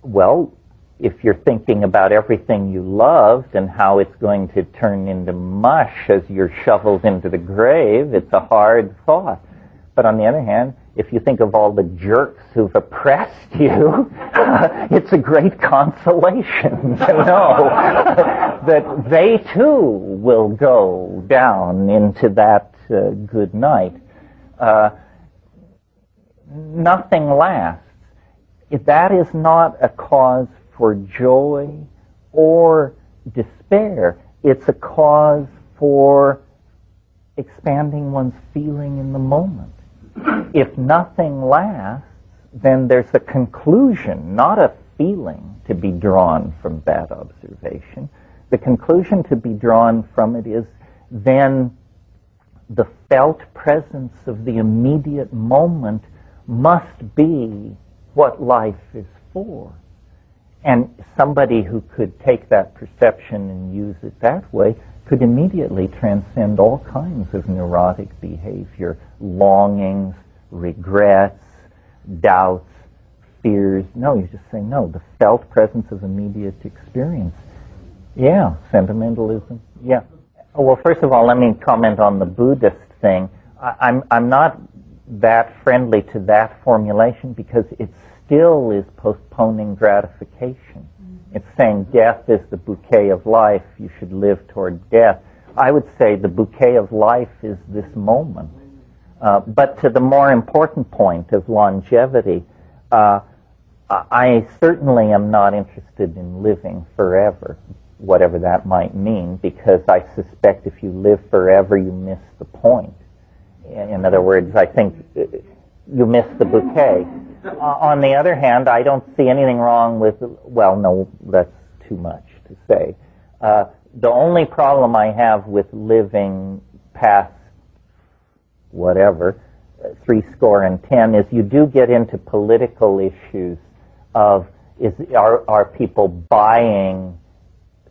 Well, if you're thinking about everything you loved and how it's going to turn into mush as you're shoveled into the grave, it's a hard thought. But on the other hand, if you think of all the jerks who've oppressed you, it's a great consolation to know that they too will go down into that good night. Nothing lasts. If that is not a cause for joy or despair, it's a cause for expanding one's feeling in the moment. If nothing lasts, then there's a conclusion, not a feeling to be drawn from that observation. The conclusion to be drawn from it is then the felt presence of the immediate moment must be what life is for. And somebody who could take that perception and use it that way could immediately transcend all kinds of neurotic behavior, longings, regrets, doubts, fears. No, you just say, no, the felt presence of immediate experience. Yeah, sentimentalism. Yeah. Well, first of all, let me comment on the Buddhist thing. I'm not that friendly to that formulation because it still is postponing gratification. It's saying death is the bouquet of life, you should live toward death. I would say the bouquet of life is this moment. But to the more important point of longevity, I certainly am not interested in living forever, whatever that might mean, because I suspect if you live forever, you miss the point. In other words, I think you miss the bouquet. On the other hand, I don't see anything wrong with, well, no, that's too much to say. The only problem I have with living past whatever, 70 is you do get into political issues of are people buying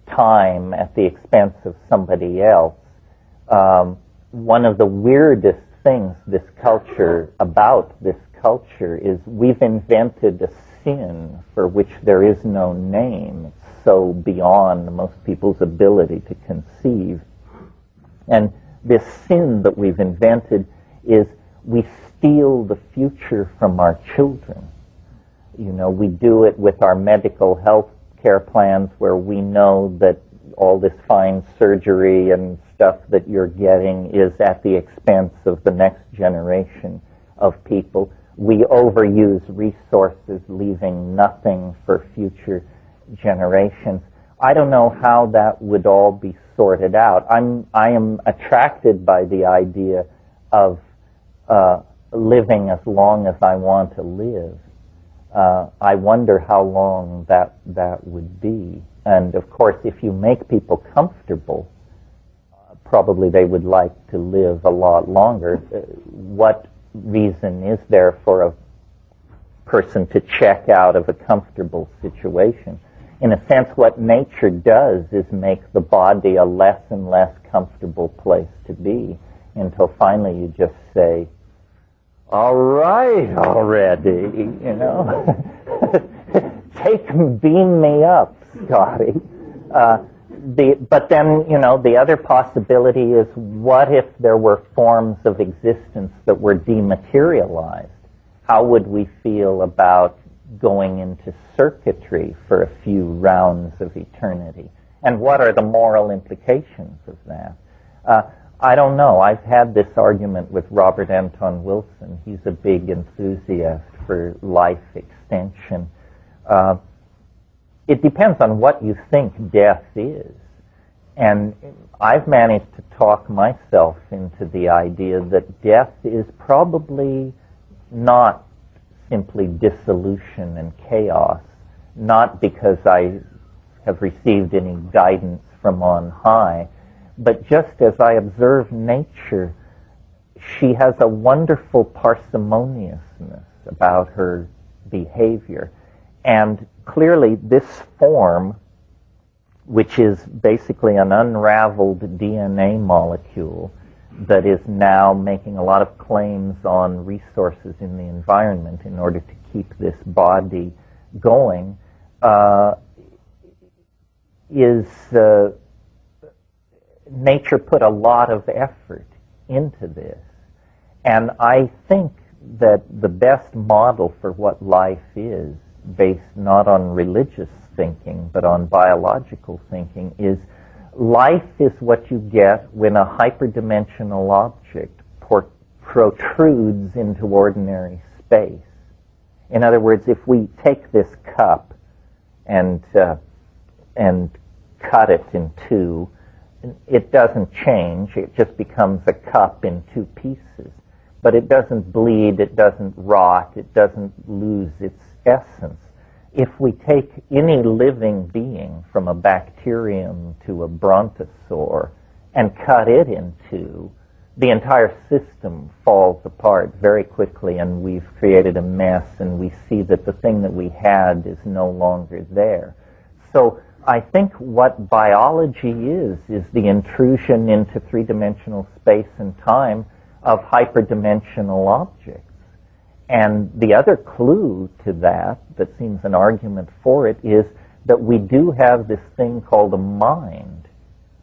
time at the expense of somebody else. One of the weirdest things about this culture is we've invented a sin for which there is no name. It's so beyond most people's ability to conceive. And this sin that we've invented is we steal the future from our children. You know, we do it with our medical health care plans where we know that all this fine surgery and stuff that you're getting is at the expense of the next generation of people. We overuse resources, leaving nothing for future generations. I don't know how that would all be sorted out. I am attracted by the idea of living as long as I want to live. I wonder how long that would be. And of course, if you make people comfortable, probably they would like to live a lot longer. What reason is there for a person to check out of a comfortable situation? In a sense, what nature does is make the body a less and less comfortable place to be until finally you just say, all right already, you know. Beam me up, Scotty. But then, you know, the other possibility is what if there were forms of existence that were dematerialized? How would we feel about going into circuitry for a few rounds of eternity? And what are the moral implications of that? I don't know. I've had this argument with Robert Anton Wilson. He's a big enthusiast for life extension. It depends on what you think death is. And I've managed to talk myself into the idea that death is probably not simply dissolution and chaos, not because I have received any guidance from on high, but just as I observe nature, she has a wonderful parsimoniousness about her behavior. And clearly this form, which is basically an unraveled DNA molecule that is now making a lot of claims on resources in the environment in order to keep this body going, is nature put a lot of effort into this. And I think that the best model for what life is, based not on religious thinking, but on biological thinking, is life is what you get when a hyperdimensional object protrudes into ordinary space. In other words, if we take this cup and cut it in two, it doesn't change. It just becomes a cup in two pieces. But it doesn't bleed, it doesn't rot, it doesn't lose its essence. If we take any living being, from a bacterium to a brontosaur, and cut it in two, the entire system falls apart very quickly, and we've created a mess, and we see that the thing that we had is no longer there. So I think what biology is the intrusion into three-dimensional space and time of hyperdimensional objects. And the other clue to that seems an argument for it, is that we do have this thing called a mind,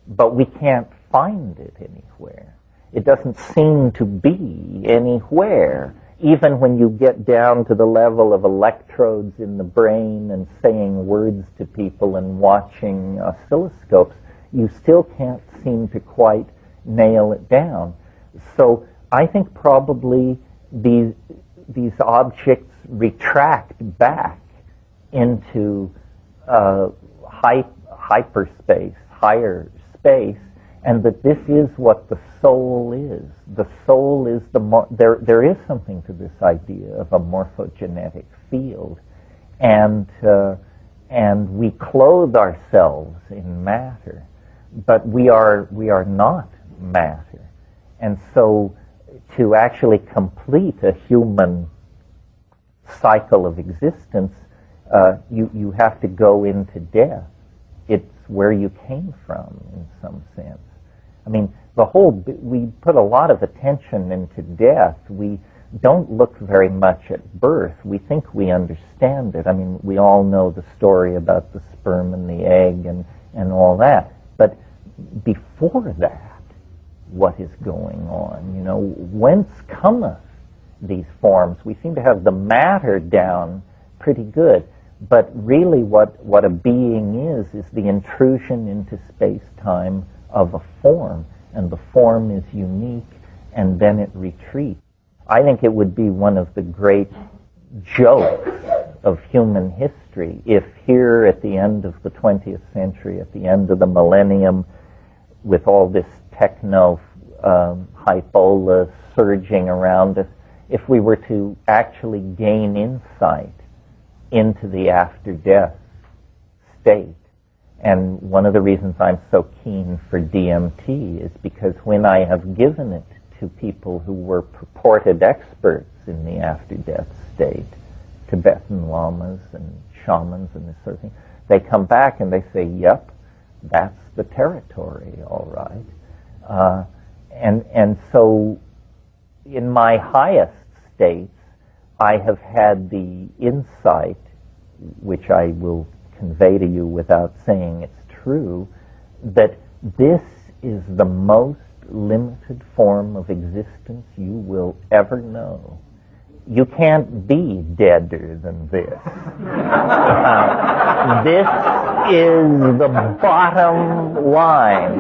but we can't find it anywhere. It doesn't seem to be anywhere. Even when you get down to the level of electrodes in the brain and saying words to people and watching oscilloscopes, you still can't seem to quite nail it down. So I think probably these objects retract back into hyperspace, higher space, and that this is what the soul is. The soul is there is something to this idea of a morphogenetic field, and we clothe ourselves in matter, but we are not matter, and so to actually complete a human cycle of existence, you have to go into death. It's where you came from, in some sense. I mean, we put a lot of attention into death. We don't look very much at birth. We think we understand it. I mean, we all know the story about the sperm and the egg and all that. But before that, what is going on? You know, whence cometh these forms? We seem to have the matter down pretty good. But really what a being is the intrusion into space-time of a form, and the form is unique, and then it retreats. I think it would be one of the great jokes of human history if here at the end of the 20th century, at the end of the millennium, with all this hypola surging around us, if we were to actually gain insight into the after-death state. And one of the reasons I'm so keen for DMT is because when I have given it to people who were purported experts in the after-death state, Tibetan lamas and shamans and this sort of thing, they come back and they say, yep, that's the territory, all right. And so in my highest states, I have had the insight, which I will convey to you without saying it's true, that this is the most limited form of existence you will ever know. You can't be deader than this. This is the bottom line.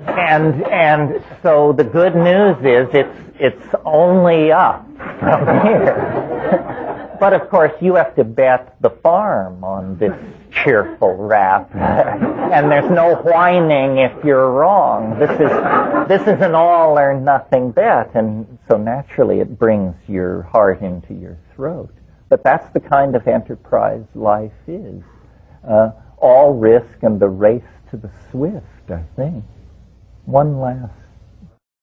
And so the good news is it's only up from here. But of course you have to bet the farm on this cheerful rap, and there's no whining if you're wrong. This is an all or nothing bet, and so naturally it brings your heart into your throat. But that's the kind of enterprise life is. All risk and the race to the swift, I think. One last